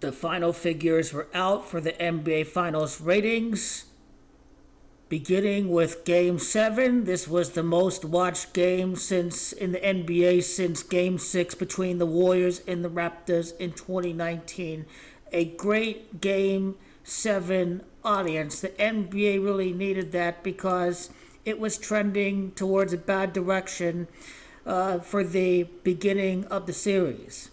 The final figures were out for the NBA Finals ratings. Beginning with Game 7, this was the most watched game in the NBA since Game 6 between the Warriors and the Raptors in 2019. A great Game 7 audience. The NBA really needed that because it was trending towards a bad direction for the beginning of the series.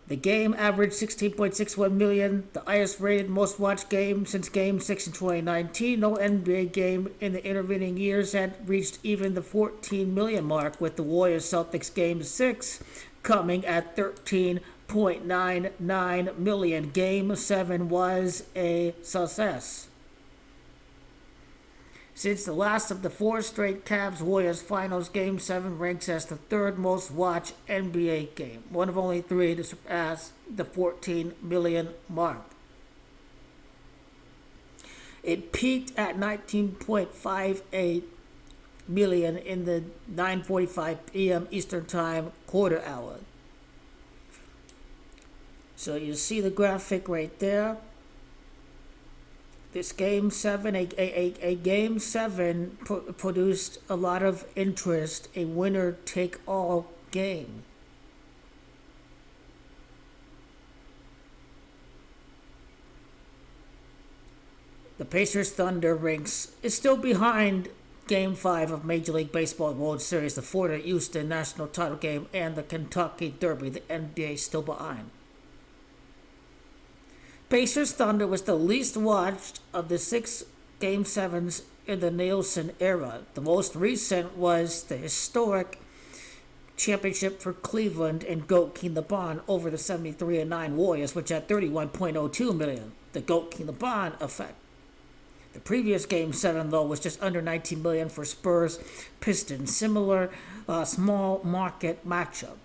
The game averaged 16.61 million, the highest rated most watched game since Game 6 in 2019. No NBA game in the intervening years had reached even the 14 million mark, with the Warriors Celtics Game 6 coming at 13.99 million. Game 7 was a success. Since the last of the 4 straight Cavs-Warriors finals, Game 7 ranks as the 3rd most watched NBA game, one of only 3 to surpass the 14 million mark. It peaked at 19.58 million in the 9:45 p.m. Eastern Time quarter hour. So you see the graphic right there. This Game 7, a Game 7 produced a lot of interest, a winner-take-all game. The Pacers Thunder is still behind Game 5 of Major League Baseball World Series, the Florida Houston National Title Game, and the Kentucky Derby. The NBA still behind. Pacers Thunder was the least watched of the 6 Game 7s in the Nielsen era. The most recent was the historic championship for Cleveland and GOAT King LeBron over the 73-9 Warriors, which had 31.02 million. The GOAT King LeBron effect. The previous Game 7, though, was just under 19 million for Spurs Pistons. Similar small market matchup.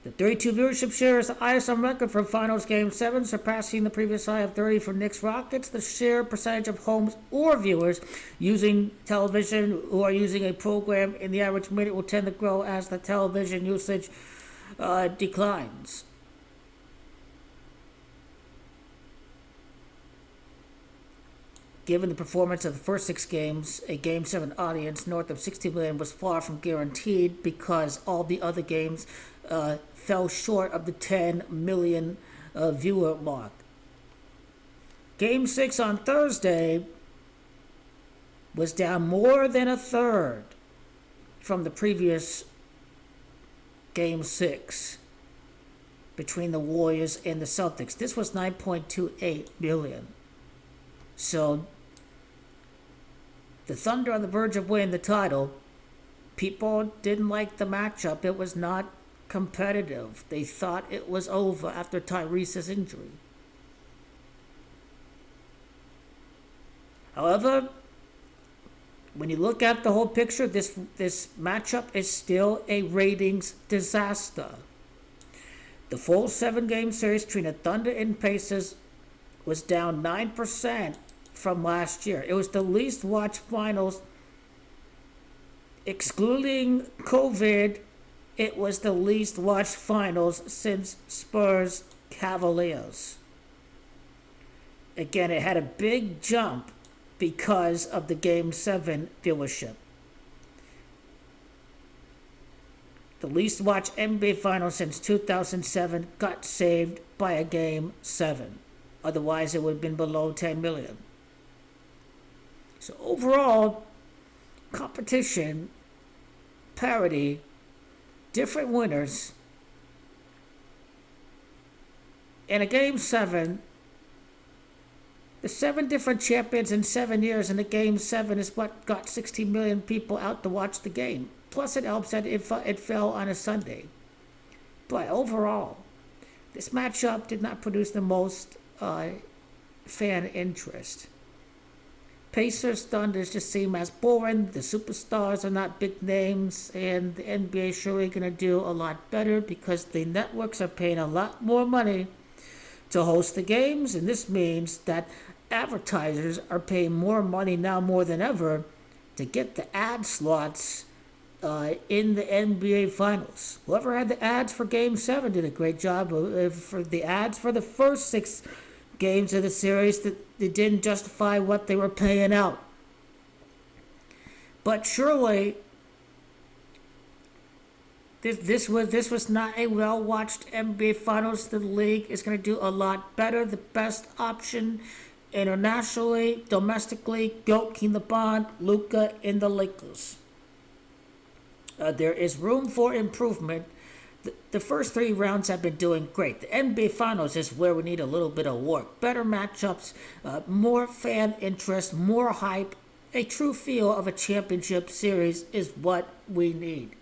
The 32 viewership share is the highest on record for Finals Game 7, surpassing the previous high of 30 for Knicks Rockets. The share percentage of homes or viewers using television who are using a program in the average minute will tend to grow as the television usage declines. Given the performance of the first 6 games, a Game 7 audience north of 60 million was far from guaranteed because all the other games fell short of the 10 million viewer mark. Game 6 on Thursday was down more than a third from the previous Game 6 between the Warriors and the Celtics. This was 9.28 million. So the Thunder on the verge of winning the title. People didn't like the matchup. It was not competitive. They thought it was over after Tyrese's injury. However, when you look at the whole picture, this matchup is still a ratings disaster. The full 7-game series between the Thunder and Pacers was down 9% from last year. It was the least watched finals, excluding COVID. It was the least watched finals since Spurs Cavaliers. Again, it had a big jump because of the Game 7 viewership. The least watched NBA final since 2007 got saved by a Game 7. Otherwise, it would have been below 10 million. So overall, competition, parity, different winners. In a Game 7, the 7 different champions in 7 years in the Game 7 is what got 16 million people out to watch the game. Plus, it helps that it fell on a Sunday. But overall, this matchup did not produce the most fan interest. Pacers Thunders just seem as boring. The superstars are not big names, and the NBA is surely going to do a lot better because the networks are paying a lot more money to host the games, and this means that advertisers are paying more money now more than ever to get the ad slots in the NBA Finals. Whoever had the ads for Game 7 did a great job. For the ads for the first 6 games of the series, that they didn't justify what they were paying out. But surely, this was not a well-watched NBA Finals. The league is going to do a lot better. The best option internationally, domestically, GOAT, King LeBron, Luka in the Lakers. There is room for improvement. The first 3 rounds have been doing great. The NBA Finals is where we need a little bit of work. Better matchups, more fan interest, more hype. A true feel of a championship series is what we need.